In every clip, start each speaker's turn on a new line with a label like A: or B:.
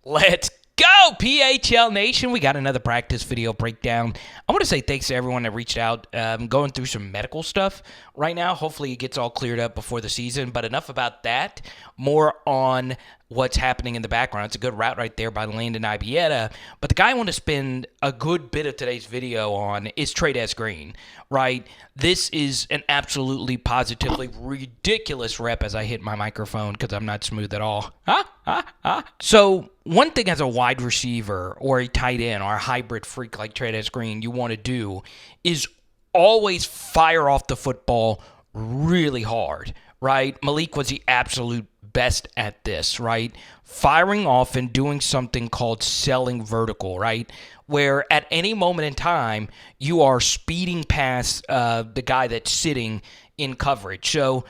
A: Let's go, PHL Nation. We got another practice video breakdown. I want to say thanks to everyone that reached out. I'm going through some medical stuff right now. Hopefully it gets all cleared up before the season, but enough about that. More on what's happening in the background. It's a good route right there by Landon Ibieta. But the guy I want to spend a good bit of today's video on is Trey'Dez Green, right? This is an absolutely positively ridiculous rep as I hit my microphone because I'm not smooth at all. So one thing as a wide receiver or a tight end or a hybrid freak like Trey'Dez Green you want to do is always fire off the football really hard, right? Malik was the absolute best at this, right? Firing off and doing something called selling vertical, right? Where at any moment in time, you are speeding past the guy that's sitting in coverage. So,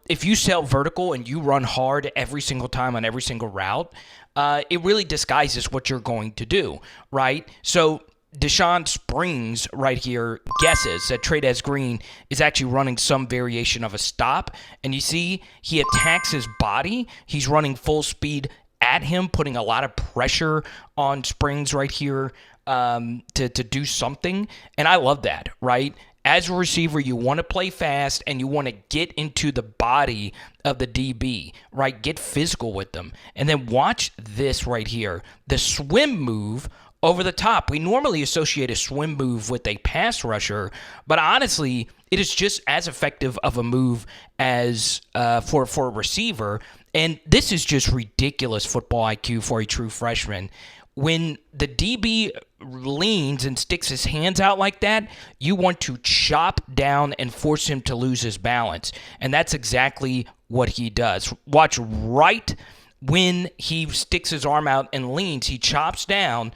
A: if you sell vertical and you run hard every single time on every single route, it really disguises what you're going to do, right? So Dashawn Springs right here guesses that Trey'Dez Green is actually running some variation of a stop. And you see he attacks his body. He's running full speed at him, putting a lot of pressure on Springs right here to do something. And I love that, right? As a receiver, you want to play fast and you want to get into the body of the DB, right? Get physical with them. And then watch this right here. The swim move over the top. We normally associate a swim move with a pass rusher, but honestly, it is just as effective of a move as for a receiver. And this is just ridiculous football IQ for a true freshman. When the DB leans and sticks his hands out like that, you want to chop down and force him to lose his balance. And that's exactly what he does. Watch right when he sticks his arm out and leans, he chops down.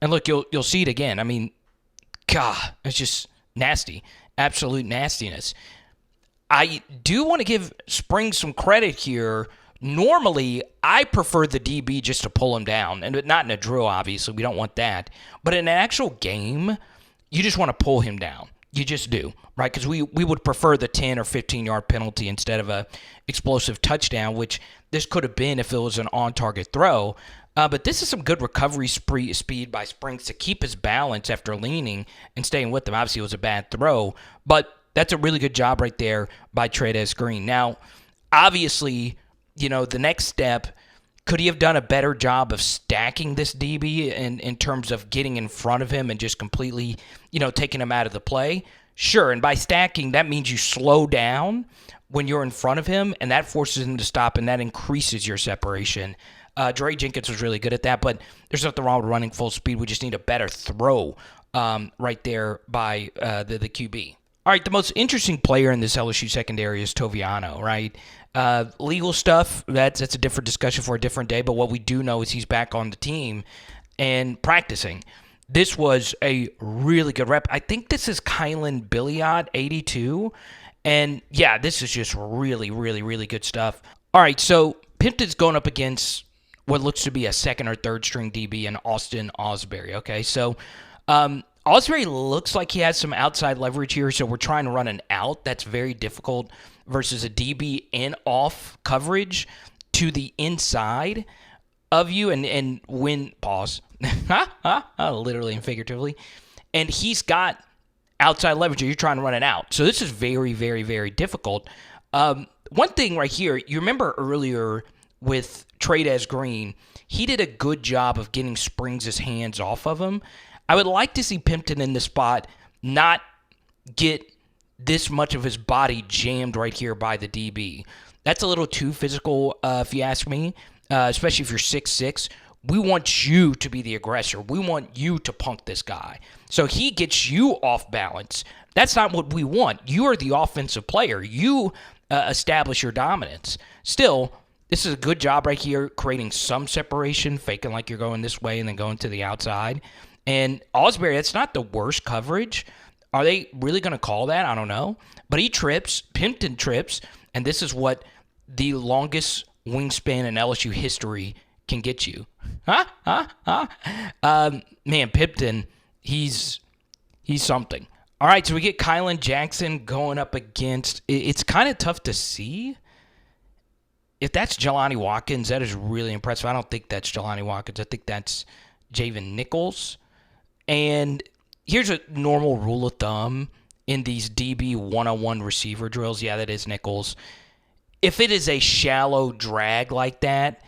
A: And look, you'll see it again. I mean, God, it's just nasty. Absolute nastiness. I do want to give Springs some credit here. Normally, I prefer the DB just to pull him down. And not in a drill, obviously. We don't want that. But in an actual game, you just want to pull him down. You just do, right? Because we would prefer the 10 or 15-yard penalty instead of a explosive touchdown, which this could have been if it was an on-target throw. But this is some good recovery speed by Springs to keep his balance after leaning and staying with him. Obviously, it was a bad throw, but that's a really good job right there by Trey'Dez Green. Now, obviously, the next step, could he have done a better job of stacking this DB in terms of getting in front of him and just completely, taking him out of the play? Sure, and by stacking, that means you slow down when you're in front of him, and that forces him to stop, and that increases your separation. Dre Jenkins was really good at that, but there's nothing wrong with running full speed. We just need a better throw right there by the QB. All right, the most interesting player in this LSU secondary is Toviano, right? Legal stuff, that's a different discussion for a different day, but what we do know is he's back on the team and practicing. This was a really good rep. I think this is Kylan Billiot, 82. And, yeah, this is just really, really, really good stuff. All right, so Pimpton's going up against what looks to be a second or third string DB in Austin Osbury, okay? So Osbury looks like he has some outside leverage here, so we're trying to run an out. That's very difficult versus a DB in off coverage to the inside of you and when, pause, literally and figuratively, and he's got outside leverage, you're trying to run it out. So this is very, very, very difficult. One thing right here, you remember earlier with Trey'Dez Green, he did a good job of getting Springs' hands off of him. I would like to see Pimpton in this spot not get this much of his body jammed right here by the DB. That's a little too physical, if you ask me, especially if you're 6'6". We want you to be the aggressor. We want you to punk this guy. So he gets you off balance. That's not what we want. You are the offensive player. You establish your dominance. Still, this is a good job right here, creating some separation, faking like you're going this way and then going to the outside. And Osbury, that's not the worst coverage. Are they really going to call that? I don't know. But he trips, Pimpton trips, and this is what the longest wingspan in LSU history can get you. Man, Pimpton, he's something. All right, so we get Kylan Jackson going up against, it's kind of tough to see. if that's Jelani Watkins, that is really impressive. I don't think that's Jelani Watkins. I think that's Javien Nichols. And here's a normal rule of thumb in these DB one-on-one receiver drills. Yeah, that is Nichols. If it is a shallow drag like that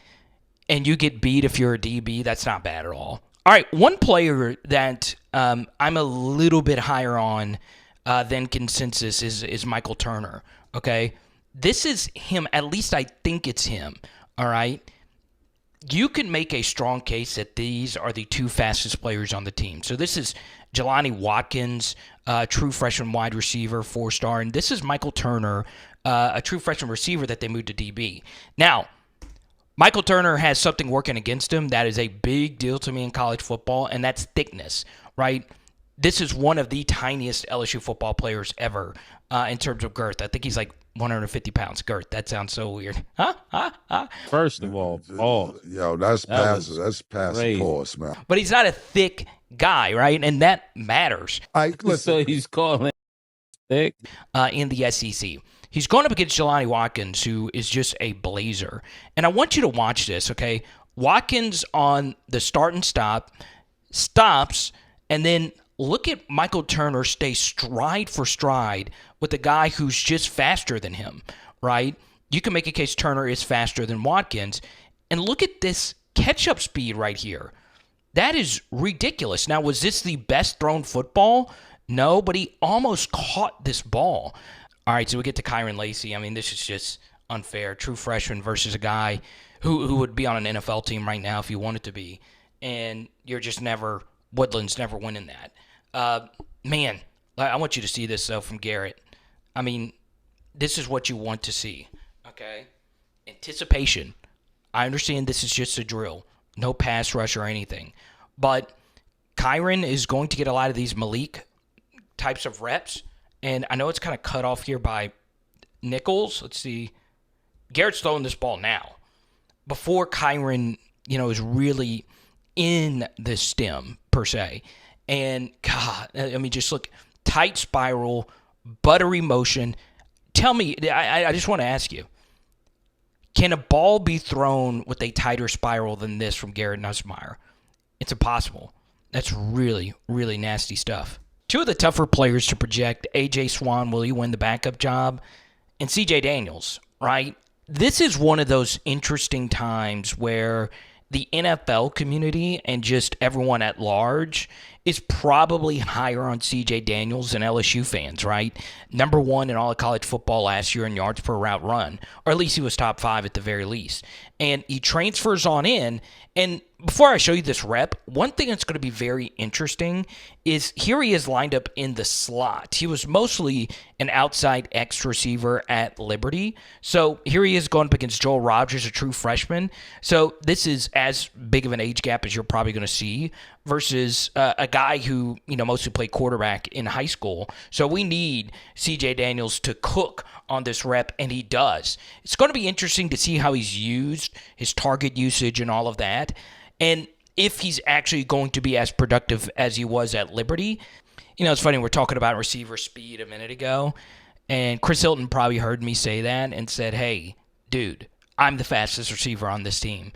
A: and you get beat if you're a DB, that's not bad at all. All right, one player that I'm a little bit higher on than consensus is Michael Turner, okay? This is him. At least I think it's him, all right? You can make a strong case that these are the two fastest players on the team. So this is Jelani Watkins, true freshman wide receiver, 4-star, and this is Michael Turner, a true freshman receiver that they moved to DB. Now, Michael Turner has something working against him that is a big deal to me in college football, and that's thickness, right? This is one of the tiniest LSU football players ever in terms of girth. I think he's like 150 pounds girth. That sounds so weird.
B: First of all, pause.
C: Yo, that's past pause, man.
A: But he's not a thick guy, right? And that matters.
C: Listen.
B: So he's calling thick
A: in the SEC. He's going up against Jelani Watkins, who is just a blazer. And I want you to watch this, okay? Watkins on the start and stop, stops, and then look at Michael Turner stay stride for stride with a guy who's just faster than him, right? You can make a case Turner is faster than Watkins. And look at this catch-up speed right here. That is ridiculous. Now, was this the best thrown football? No, but he almost caught this ball. All right, so we get to Kyren Lacy. I mean, this is just unfair. True freshman versus a guy who would be on an NFL team right now if you wanted to be. And you're just never, Woodland's never winning that. Man, I want you to see this, though, from Garrett. I mean, this is what you want to see, okay? Anticipation. I understand this is just a drill. No pass rush or anything. But Kyren is going to get a lot of these Malik types of reps. And I know it's kind of cut off here by Nichols. Let's see. Garrett's throwing this ball now. Before Kyren, is really in the stem, per se. And, God, I mean, just look. Tight spiral, buttery motion. Tell me, I just want to ask you. Can a ball be thrown with a tighter spiral than this from Garrett Nussmeier? It's impossible. That's really, really nasty stuff. Two of the tougher players to project, A.J. Swan, will he win the backup job? And C.J. Daniels, right? This is one of those interesting times where the NFL community and just everyone at large is probably higher on C.J. Daniels than LSU fans, right? Number one in all of college football last year in yards per route run, or at least he was top 5 at the very least. And he transfers on in, and before I show you this rep, one thing that's going to be very interesting is here he is lined up in the slot. He was mostly an outside X receiver at Liberty. So here he is going up against Joel Rogers, a true freshman. So this is as big of an age gap as you're probably going to see versus a guy who, mostly played quarterback in high school. So we need C.J. Daniels to cook on this rep, and he does. It's going to be interesting to see how he's used, his target usage and all of that. And if he's actually going to be as productive as he was at Liberty. It's funny, we're talking about receiver speed a minute ago, and Chris Hilton probably heard me say that and said, hey, dude, I'm the fastest receiver on this team.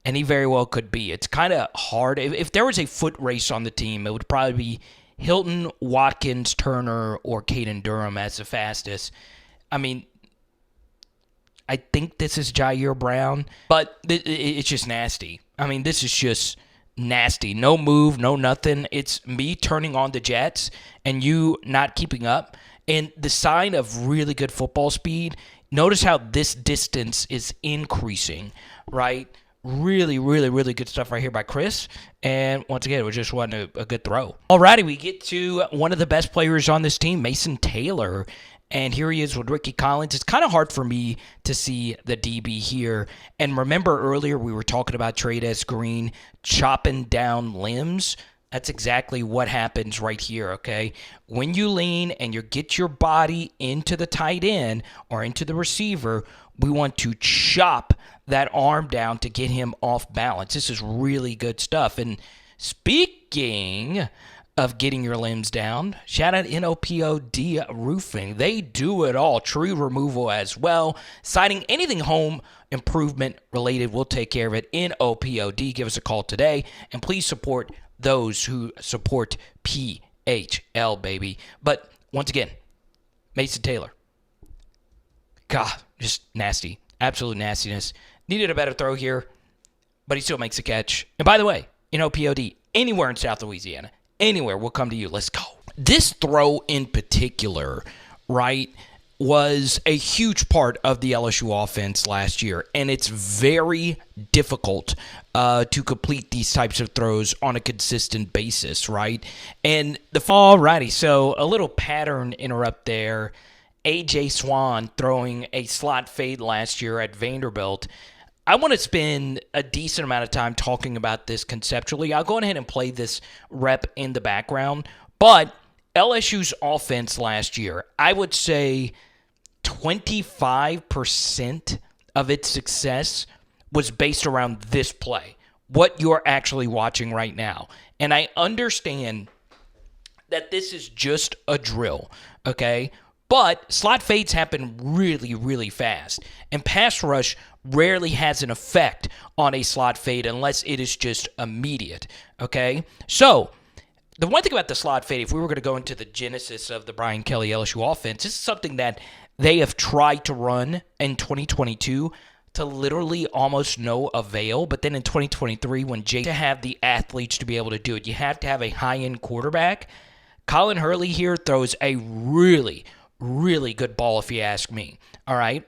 A: And he very well could be. It's kind of hard. If there was a foot race on the team, it would probably be Hilton, Watkins, Turner, or Caden Durham as the fastest. I mean, I think this is Jair Brown, but it's just nasty. I mean, this is just nasty. No move, no nothing. It's me turning on the jets and you not keeping up. And the sign of really good football speed, notice how this distance is increasing, right? Really, really, really good stuff right here by Chris. And once again, it just wasn't a good throw. Alrighty, we get to one of the best players on this team, Mason Taylor. And here he is with Ricky Collins. It's kind of hard for me to see the DB here. And remember earlier we were talking about Trey'Dez Green chopping down limbs. That's exactly what happens right here, okay? When you lean and you get your body into the tight end or into the receiver, we want to chop that arm down to get him off balance. This is really good stuff. And speaking of getting your limbs down. Shout out NOPOD Roofing. They do it all. Tree removal as well. Siding, anything home improvement related, we'll take care of it. NOPOD. Give us a call today. And please support those who support PHL, baby. But once again, Mason Taylor. God, just nasty. Absolute nastiness. Needed a better throw here, but he still makes a catch. And by the way, NOPOD, anywhere in South Louisiana, anywhere, we'll come to you. Let's go. This throw in particular, right, was a huge part of the LSU offense last year, and it's very difficult to complete these types of throws on a consistent basis, right? And alrighty, so a little pattern interrupt there. A.J. Swan throwing a slot fade last year at Vanderbilt. I want to spend a decent amount of time talking about this conceptually. I'll go ahead and play this rep in the background, but LSU's offense last year, I would say 25% of its success was based around this play, what you're actually watching right now. And I understand that this is just a drill, okay? But slot fades happen really, really fast. And pass rush rarely has an effect on a slot fade unless it is just immediate, okay? So the one thing about the slot fade, if we were going to go into the genesis of the Brian Kelly LSU offense, this is something that they have tried to run in 2022 to literally almost no avail. But then in 2023, when to have the athletes to be able to do it, you have to have a high-end quarterback. Colin Hurley here throws a really, really good ball, if you ask me. All right?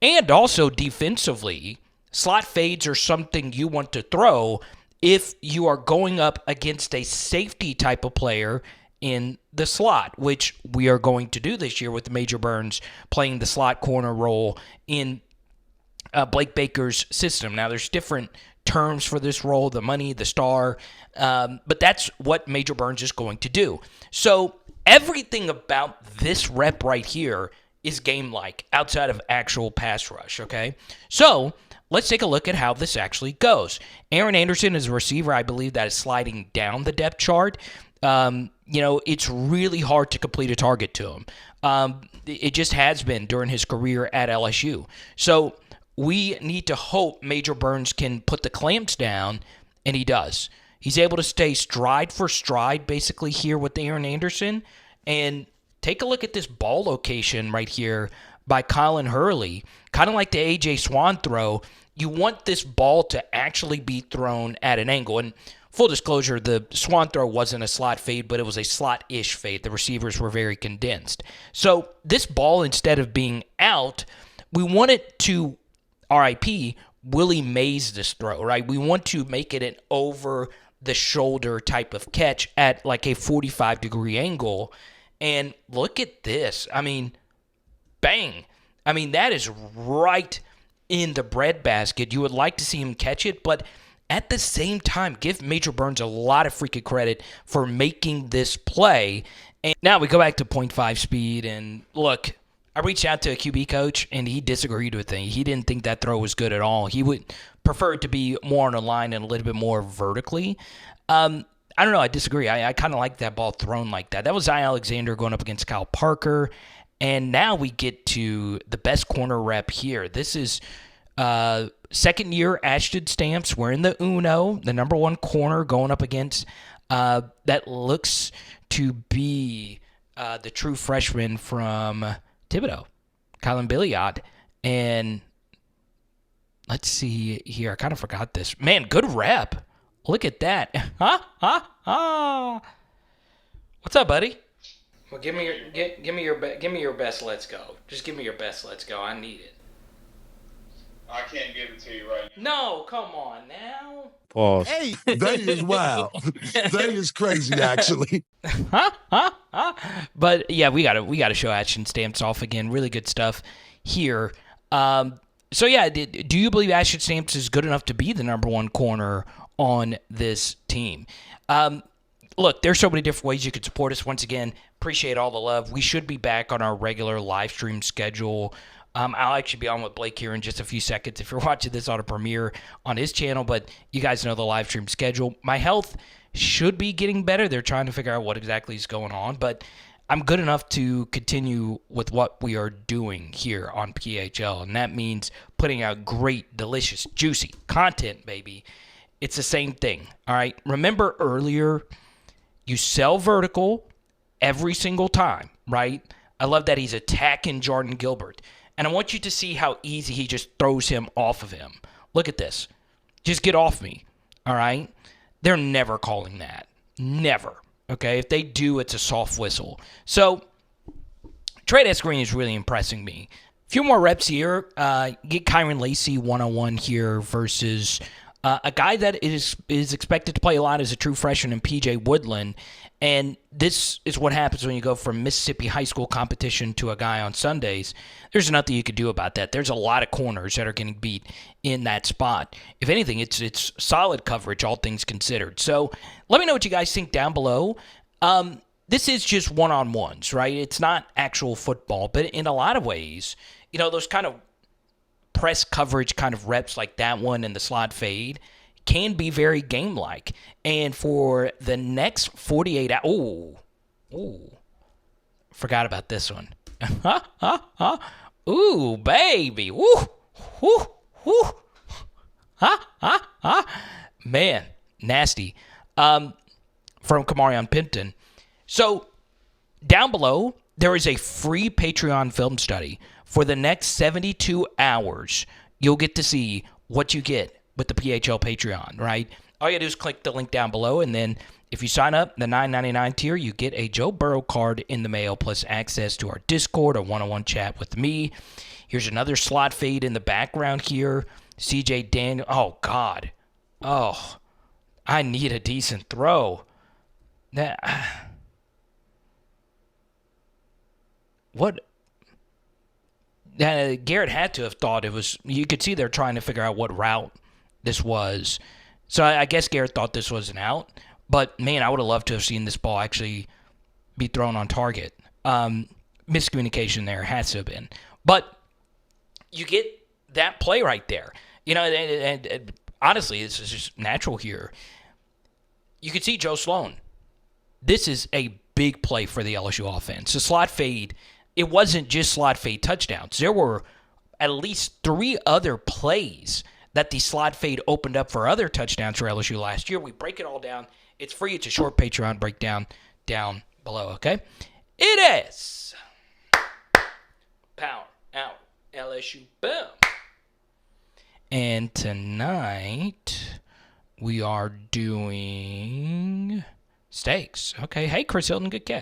A: And also defensively, slot fades are something you want to throw if you are going up against a safety type of player in the slot, which we are going to do this year with Major Burns playing the slot corner role in Blake Baker's system. Now, there's different terms for this role, the money, the star, but that's what Major Burns is going to do. So everything about this rep right here is game-like outside of actual pass rush, okay? So let's take a look at how this actually goes. Aaron Anderson is a receiver, I believe, that is sliding down the depth chart. It's really hard to complete a target to him. It just has been during his career at LSU. So we need to hope Major Burns can put the clamps down, and he does. He's able to stay stride for stride, basically, here with Aaron Anderson. And take a look at this ball location right here by Colin Hurley. Kind of like the A.J. Swan throw, you want this ball to actually be thrown at an angle. And full disclosure, the Swan throw wasn't a slot fade, but it was a slot-ish fade. The receivers were very condensed. So this ball, instead of being out, we want it to, RIP, Willie Mays this throw, right? We want to make it an over-the-shoulder type of catch at like a 45-degree angle. And look at this. I mean, bang. I mean, that is right in the breadbasket. You would like to see him catch it, but at the same time, give Major Burns a lot of freaking credit for making this play. And now we go back to 0.5 speed, and look, I reached out to a QB coach, and he disagreed with me. He didn't think that throw was good at all. He would prefer it to be more on the line and a little bit more vertically. I don't know. I disagree. I kind of like that ball thrown like that. That was Zion Alexander going up against Kyle Parker. And now we get to the best corner rep here. This is second year Ashton Stamps. We're in the Uno, the number one corner going up against that looks to be the true freshman from Thibodeau, Kylan Billiot. And let's see here. I kind of forgot this. Man, good rep. Look at that. What's up, buddy? Well, give me your best. Let's go. Just give me your best. Let's go. I need it.
D: I can't give it to you right now.
A: No, come on now.
B: Pause.
C: Hey, that is wild. That is crazy, actually.
A: But yeah, we gotta show Ashton Stamps off again. Really good stuff here. So yeah, do you believe Ashton Stamps is good enough to be the number one corner on this team? Look, there's so many different ways you could support us. Once again, appreciate all the love. We should be back on our regular live stream schedule. I'll actually be on with Blake here in just a few seconds if you're watching this on a premiere on his channel, but you guys know the live stream schedule. My health should be getting better. They're trying to figure out what exactly is going on, but I'm good enough to continue with what we are doing here on PHL, and that means putting out great, delicious, juicy content, baby. It's the same thing, all right? Remember earlier, you sell vertical every single time, right? I love that he's attacking Jardin Gilbert, and I want you to see how easy he just throws him off of him. Look at this. Just get off me, all right? They're never calling that. Never. Okay, if they do, it's a soft whistle. So, Trey'Dez Green is really impressing me. A few more reps here. Get Kyren Lacy one-on-one here versus a guy that is expected to play a lot as a true freshman in P.J. Woodland. And this is what happens when you go from Mississippi high school competition to a guy on Sundays. There's nothing you could do about that. There's a lot of corners that are getting beat in that spot. If anything, it's solid coverage, all things considered. So let me know what you guys think down below. This is just one-on-ones, right? It's not actual football, but in a lot of ways, those kind of press coverage kind of reps like that one and the slot fade can be very game-like. And for the next 48 hours... Forgot about this one. Ooh, baby. Woo, woo, woo. Man, nasty. From Kamarion Pimpton. So, down below, there is a free Patreon film study. For the next 72 hours, you'll get to see what you get with the PHL Patreon, right? All you gotta do is click the link down below, and then if you sign up, the $9.99 tier, you get a Joe Burrow card in the mail, plus access to our Discord, a one-on-one chat with me. Here's another slot fade in the background here. CJ Daniel. Oh, God. Oh, I need a decent throw. What? Garrett had to have thought it was. You could see they're trying to figure out what route this was. So I guess Garrett thought this was an out. But, man, I would have loved to have seen this ball actually be thrown on target. Miscommunication there has to have been. But you get that play right there. And honestly, this is just natural here. You can see Joe Sloan. This is a big play for the LSU offense. The slot fade, it wasn't just slot fade touchdowns. There were at least 3 other plays that the slot fade opened up for other touchdowns for LSU last year. We break it all down. It's free. It's a short Patreon breakdown down below, okay? It is Power Out LSU. Boom. And tonight we are doing steaks. Okay. Hey, Chris Hilton, good catch.